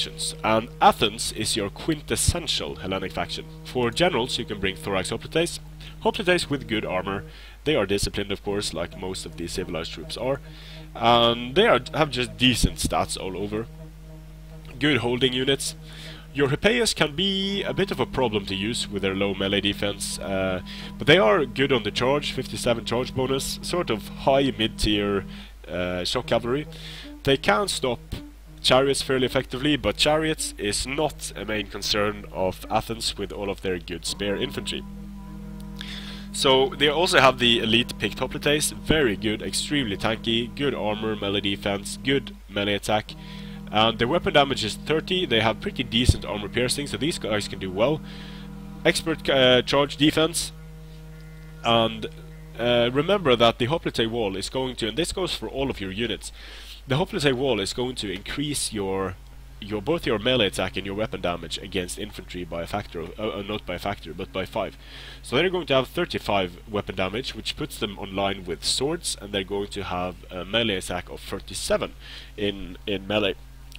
factions, and Athens is your quintessential Hellenic faction. For generals, you can bring Thorax Hoplites. Hoplites with good armor. They are disciplined, of course, like most of the civilized troops are, and they have just decent stats all over. Good holding units. Your Hippias can be a bit of a problem to use with their low melee defense, but they are good on the charge, 57 charge bonus, sort of high mid-tier shock cavalry. They can stop chariots fairly effectively, but chariots is not a main concern of Athens with all of their good spear infantry. So they also have the elite picked hoplites, very good, extremely tanky, good armor, melee defense, good melee attack. And their weapon damage is 30, they have pretty decent armor piercing, so these guys can do well. Expert charge defense, and remember that the hoplite wall is going to, and this goes for all of your units, the hoplite wall is going to increase both your melee attack and your weapon damage against infantry by a factor of, not by a factor, but by 5. So they're going to have 35 weapon damage, which puts them on line with swords, and they're going to have a melee attack of 37 in melee.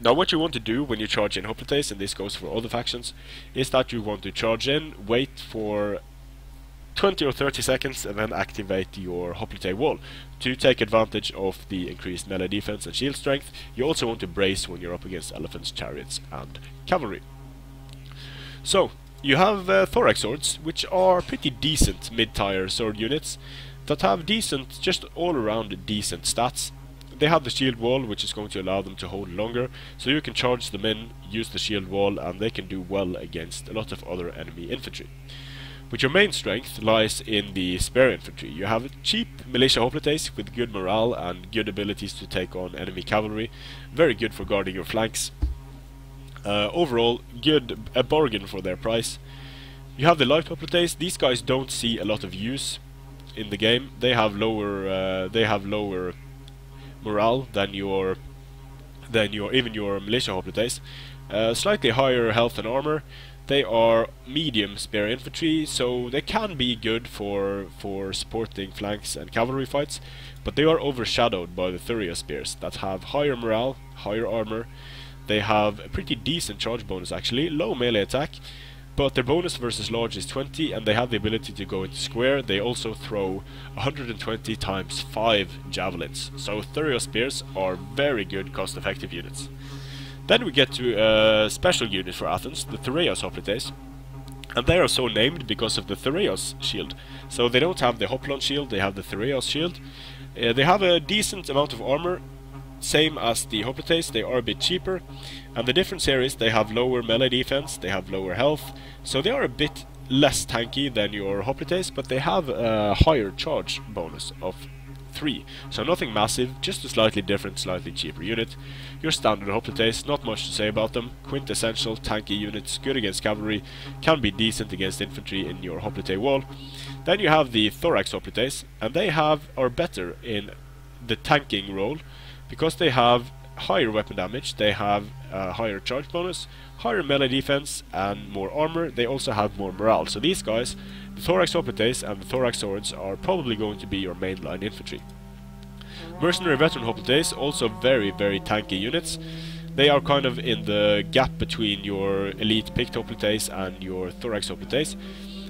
Now what you want to do when you charge in hoplites, and this goes for all the factions, is that you want to charge in, wait for 20 or 30 seconds, and then activate your hoplite wall to take advantage of the increased melee defense and shield strength. You also want to brace when you're up against elephants, chariots and cavalry. So you have thorax swords, which are pretty decent mid-tier sword units that have decent, just all around decent stats. They have the shield wall, which is going to allow them to hold longer, so you can charge them in, use the shield wall, and they can do well against a lot of other enemy infantry. But your main strength lies in the spear infantry. You have cheap militia hoplites with good morale and good abilities to take on enemy cavalry, very good for guarding your flanks. Overall, a bargain for their price. You have the light hoplites. These guys don't see a lot of use in the game. They have lower morale than your militia hoplites. Slightly higher health and armor. They are medium spear infantry, so they can be good for supporting flanks and cavalry fights, but they are overshadowed by the Thuria spears that have higher morale, higher armor. They have a pretty decent charge bonus actually, low melee attack, but their bonus versus large is 20, and they have the ability to go into square. They also throw 120 times 5 javelins, so Thuria spears are very good cost-effective units. Then we get to a special unit for Athens, the Thureos hoplites, and they are so named because of the Thureos shield. So they don't have the Hoplon shield, they have the Thureos shield. They have a decent amount of armor, same as the hoplites. They are a bit cheaper, and the difference here is they have lower melee defense, they have lower health, so they are a bit less tanky than your hoplites, but they have a higher charge bonus of 3. So nothing massive, just a slightly different, slightly cheaper unit. Your standard hoplites, not much to say about them. Quintessential tanky units, good against cavalry, can be decent against infantry in your hoplite wall. Then you have the thorax hoplites, and they are better in the tanking role because they have higher weapon damage, they have a higher charge bonus, higher melee defense and more armor. They also have more morale. So these guys, the thorax hoplites and the thorax swords, are probably going to be your mainline infantry. Mercenary veteran hoplites, also very tanky units. They are kind of in the gap between your elite picked hoplites and your thorax hoplites,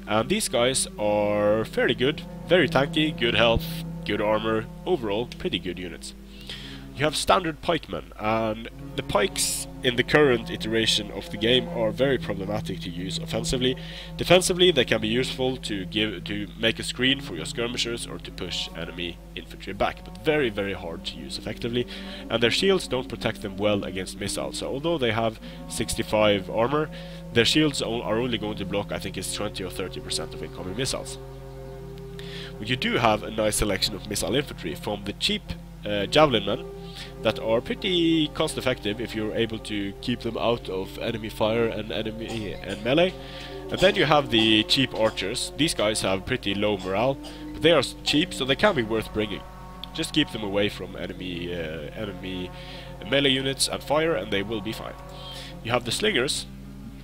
and these guys are fairly good, very tanky, good health, good armor, overall pretty good units. You have standard pikemen, and the pikes in the current iteration of the game are very problematic to use offensively. Defensively, they can be useful to make a screen for your skirmishers or to push enemy infantry back, but very hard to use effectively, and their shields don't protect them well against missiles. So although they have 65 armor, their shields are only going to block, I think it's 20 or 30% of incoming missiles. But you do have a nice selection of missile infantry from the cheap javelin men that are pretty cost effective if you're able to keep them out of enemy fire and melee. And then you have the cheap archers. These guys have pretty low morale, but they are cheap, so they can be worth bringing. Just keep them away from enemy melee units and fire, and they will be fine. You have the slingers,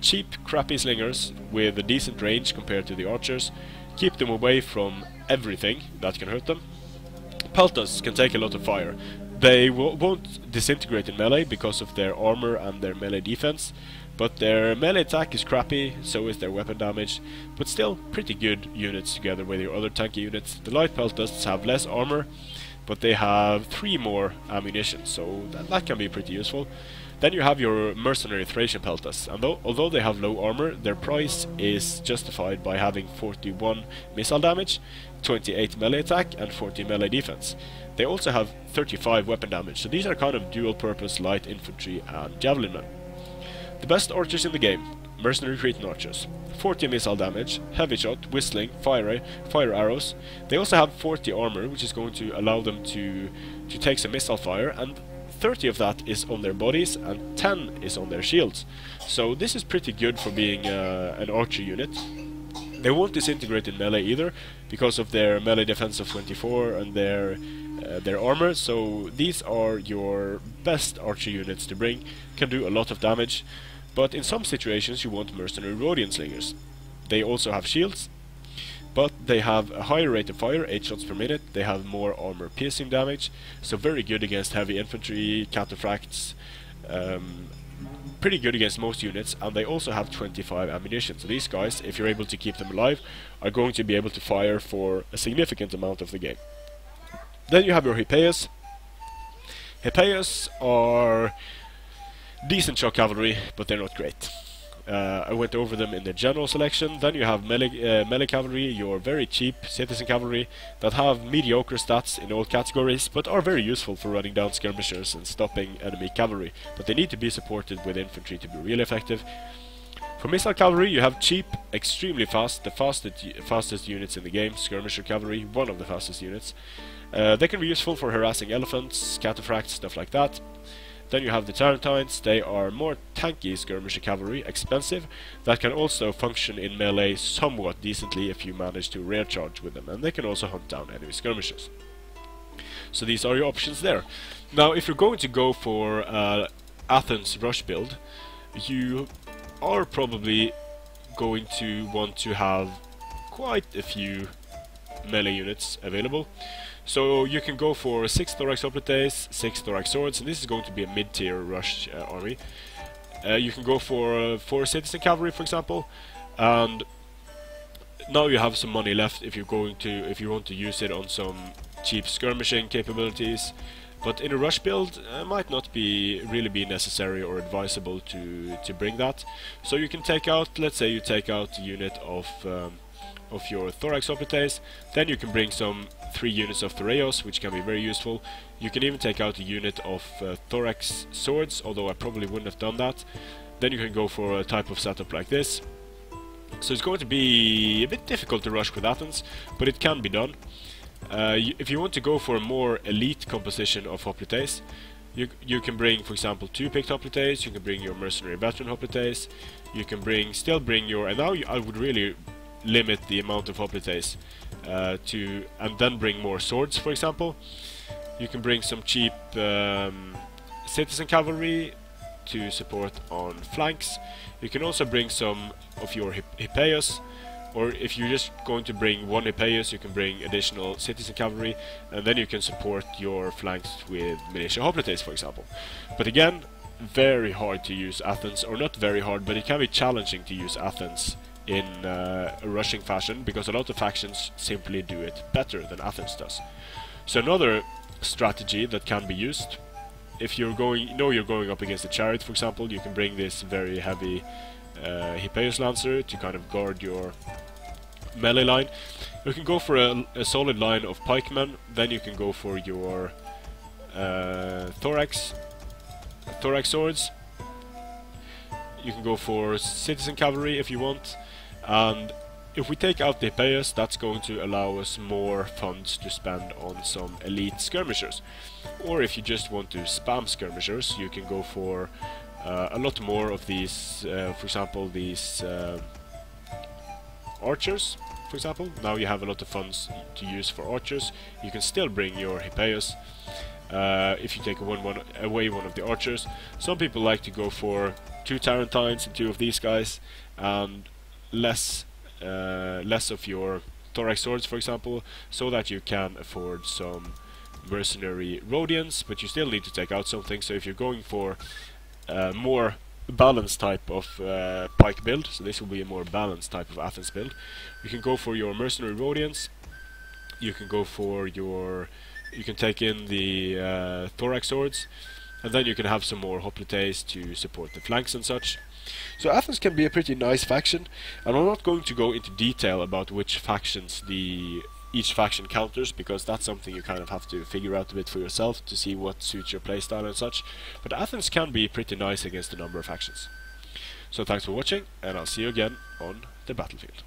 cheap crappy slingers with a decent range compared to the archers. Keep them away from everything that can hurt them. Peltas can take a lot of fire. They won't disintegrate in melee because of their armor and their melee defense, but their melee attack is crappy, so is their weapon damage, but still pretty good units together with your other tanky units. The light peltasts have less armor, but they have 3 more ammunition, so that can be pretty useful. Then you have your mercenary Thracian peltasts, and although they have low armor, their price is justified by having 41 missile damage, 28 melee attack, and 40 melee defense. They also have 35 weapon damage, so these are kind of dual-purpose light infantry and javelin men. The best archers in the game, mercenary Cretan archers. 40 missile damage, heavy shot, whistling, fire arrows. They also have 40 armor, which is going to allow them to take some missile fire, and 30 of that is on their bodies and 10 is on their shields. So this is pretty good for being an archer unit. They won't disintegrate in melee either, because of their melee defense of 24 and their armor, so these are your best archer units to bring, can do a lot of damage, but in some situations you want mercenary Rhodian slingers. They also have shields, but they have a higher rate of fire, 8 shots per minute, they have more armor piercing damage, so very good against heavy infantry, cataphracts, pretty good against most units, and they also have 25 ammunition. So these guys, if you're able to keep them alive, are going to be able to fire for a significant amount of the game. Then you have your Hippeus. Hippeus are decent shock cavalry, but they're not great. I went over them in the general selection. Then you have melee cavalry, your very cheap citizen cavalry that have mediocre stats in all categories, but are very useful for running down skirmishers and stopping enemy cavalry. But they need to be supported with infantry to be really effective. For missile cavalry, you have cheap, extremely fast, the fastest units in the game, skirmisher cavalry, one of the fastest units. They can be useful for harassing elephants, cataphracts, stuff like that. Then you have the Tarentines. They are more tanky skirmisher cavalry, expensive, that can also function in melee somewhat decently if you manage to rear charge with them, and they can also hunt down enemy skirmishers. So these are your options there. Now if you're going to go for Athens rush build, you are probably going to want to have quite a few melee units available. So you can go for 6 thorax hoplites, 6 thorax swords, and this is going to be a mid-tier rush army. You can go for 4 citizen cavalry, for example, and now you have some money left if you want to use it on some cheap skirmishing capabilities. But in a rush build, it might not really be necessary or advisable to bring that. So you can take out, let's say you take out a unit of your thorax hoplites, then you can bring some 3 units of thoreos, which can be very useful. You can even take out a unit of thorax swords, although I probably wouldn't have done that. Then you can go for a type of setup like this. So it's going to be a bit difficult to rush with Athens, but it can be done. If you want to go for a more elite composition of hoplites, you can bring, for example, 2 picked hoplites, you can bring your mercenary veteran hoplites, you can still bring your, and now I would really limit the amount of hoplites and then bring more swords, for example. You can bring some cheap citizen cavalry to support on flanks. You can also bring some of your Hippeus, or if you're just going to bring 1 Hippeus, you can bring additional citizen cavalry, and then you can support your flanks with militia hoplites, for example. But again, very hard to use Athens, or not very hard, but it can be challenging to use Athens in a rushing fashion, because a lot of factions simply do it better than Athens does. So another strategy that can be used, if you're going up against a chariot, for example, you can bring this very heavy Hippeus Lancer to kind of guard your melee line. You can go for a solid line of pikemen, then you can go for your thorax swords. You can go for citizen cavalry if you want, and if we take out the Hippeus, that's going to allow us more funds to spend on some elite skirmishers. Or if you just want to spam skirmishers, you can go for a lot more of these, for example, these archers, for example. Now you have a lot of funds to use for archers. You can still bring your Hippeus if you take away one of the archers. Some people like to go for 2 Tarentines and 2 of these guys, and less of your thorax swords, for example, so that you can afford some mercenary Rhodians, but you still need to take out something. So if you're going for more balanced type of pike build, so this will be a more balanced type of Athens build, you can go for your mercenary Rhodians. You can go for your, you can take in the thorax swords, and then you can have some more hoplites to support the flanks and such. So Athens can be a pretty nice faction, and I'm not going to go into detail about which factions each faction counters, because that's something you kind of have to figure out a bit for yourself to see what suits your playstyle and such. But Athens can be pretty nice against a number of factions. So thanks for watching, and I'll see you again on the battlefield.